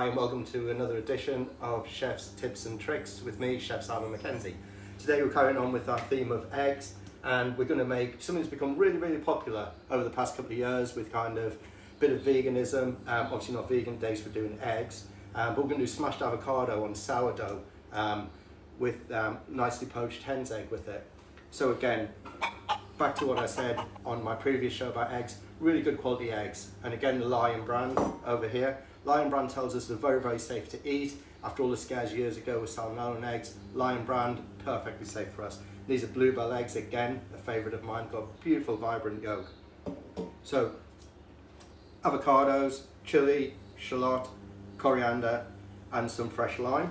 and welcome to another edition of Chef's Tips and Tricks with me, Chef Simon McKenzie. Today we're carrying on with our theme of eggs, and we're going to make something that's become really popular over the past couple of years with kind of a bit of veganism. Obviously not vegan days for doing eggs, but we're going to do smashed avocado on sourdough with nicely poached hen's egg with it. So again, back to what I said on my previous show about eggs, really good quality eggs. And again, the Lion brand over here. Lion brand tells us they're very safe to eat. After all the scares years ago with salmonella and eggs, Lion brand, perfectly safe for us. These are bluebell eggs, again, a favourite of mine, got beautiful vibrant yolk. So, avocados, chili, shallot, coriander, and some fresh lime.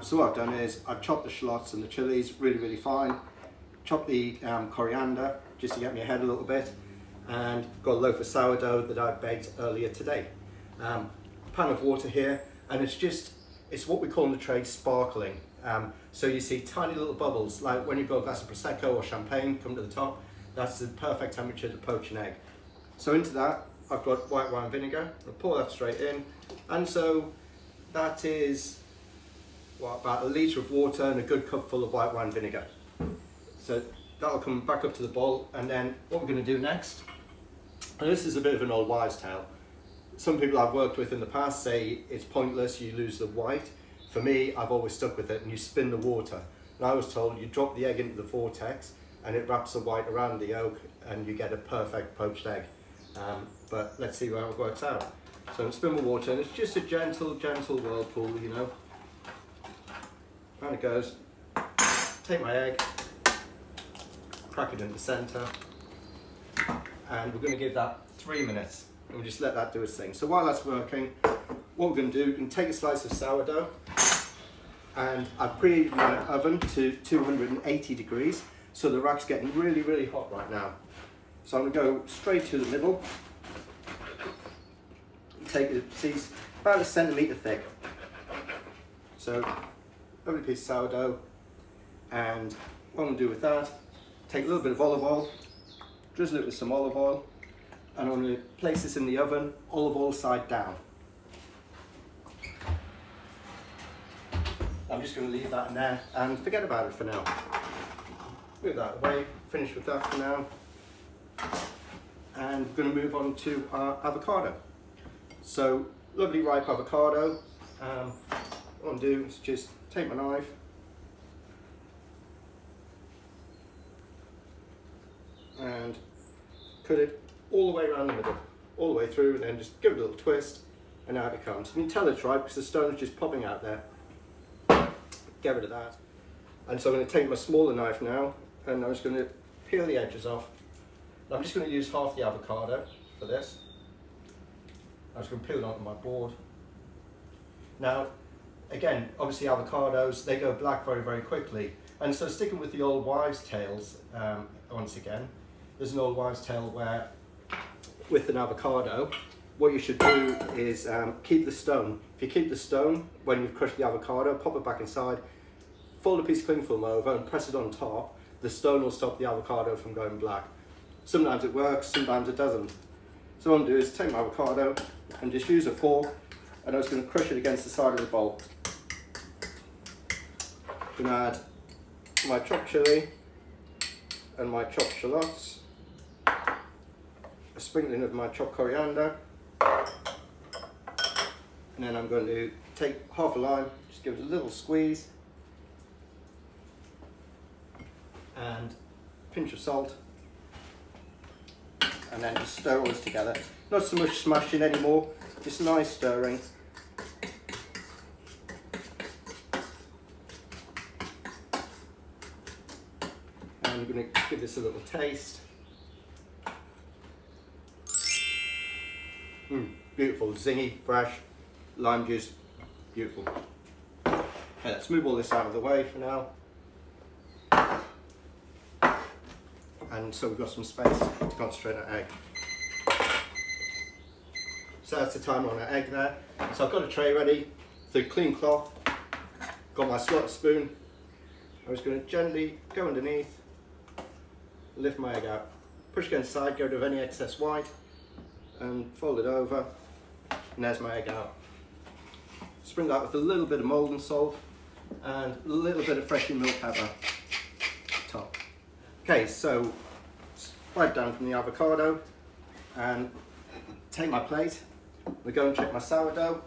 So what I've done is I've chopped the shallots and the chilies really fine, chopped the coriander just to get me ahead a little bit, and got a loaf of sourdough that I baked earlier today. Pan of water here, and it's what we call in the trade sparkling. So you see tiny little bubbles, like when you've got a glass of Prosecco or champagne come to the top. That's the perfect temperature to poach an egg. So into that I've got white wine vinegar. I'll pour that straight in, and so that is about a litre of water and a good cupful of white wine vinegar. So that'll come back up to the bowl, and then what we're going to do next, and this is a bit of an old wives' tale. Some people I've worked with in the past say it's pointless, you lose the white. For me, I've always stuck with it, and you spin the water. And I was told you drop the egg into the vortex and it wraps the white around the yolk and you get a perfect poached egg. But let's see how it works out. So I'm spin the water, and it's just a gentle whirlpool, you know. Down it goes. Take my egg, crack it in the centre, and we're going to give that 3 minutes. And we'll just let that do its thing. So while that's working, what we're going to do, we're going to take a slice of sourdough, and I've preheated my oven to 280 degrees, so the rack's getting really hot right now. So I'm going to go straight to the middle, take a piece about 1 centimetre thick. So lovely piece of sourdough, and what I'm going to do with that, take a little bit of olive oil, drizzle it with some olive oil, and I'm going to place this in the oven, olive oil side down. I'm just going to leave that in there and forget about it for now. Move that away, finish with that for now. And we're going to move on to our avocado. So, lovely ripe avocado. What I'm going to do is just take my knife, and cut it all the way around the middle, all the way through, and then just give it a little twist, and out it comes. You can tell it's ripe because the stone is just popping out there. Get rid of that. And so I'm going to take my smaller knife now, and I'm just going to peel the edges off. And I'm just going to use half the avocado for this. I'm just going to peel it onto my board. Now, again, obviously avocados, they go black very quickly. And so sticking with the old wives' tales, once again, there's an old wives' tale where with an avocado, what you should do is keep the stone. If you keep the stone, when you've crushed the avocado, pop it back inside, fold a piece of cling film over and press it on top, the stone will stop the avocado from going black. Sometimes it works, sometimes it doesn't. So what I'm going to do is take my avocado and just use a fork, and I'm just going to crush it against the side of the bowl. I'm going to add my chopped chili and my chopped shallots, a sprinkling of my chopped coriander, and then I'm going to take half a lime, just give it a little squeeze, and a pinch of salt, and then just stir all this together. Not so much smashing anymore, just nice stirring. And I'm going to give this a little taste. Beautiful, zingy, fresh, lime juice, beautiful. Okay, let's move all this out of the way for now. And so we've got some space to concentrate on our egg. So that's the timer on our egg there. So I've got a tray ready, the clean cloth, got my slot spoon. I'm just going to gently go underneath, lift my egg out, push against the side, get rid of any excess white, and fold it over, and there's my egg out. Sprinkle that with a little bit of molten salt and a little bit of freshly milled pepper. Top. Okay, so wipe down from the avocado and take my plate. We're going to check my sourdough.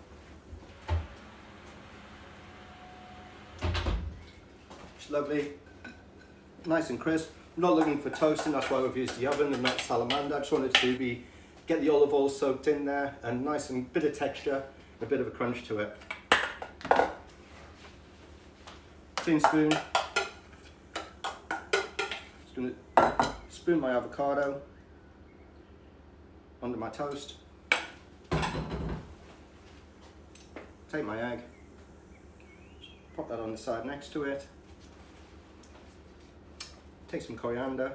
It's lovely, nice and crisp. I'm not looking for toasting, that's why we've used the oven and not salamander. I just wanted to get the olive oil soaked in there and nice and bit of texture, a bit of a crunch to it. Clean spoon. Just going to spoon my avocado onto my toast. Take my egg, pop that on the side next to it. Take some coriander.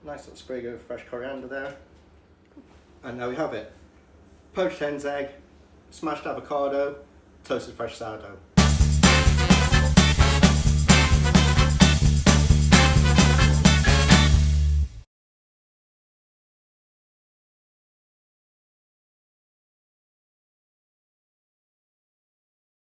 Nice little sprig of fresh coriander there. And now we have it. Poached hen's egg, smashed avocado, toasted fresh sourdough.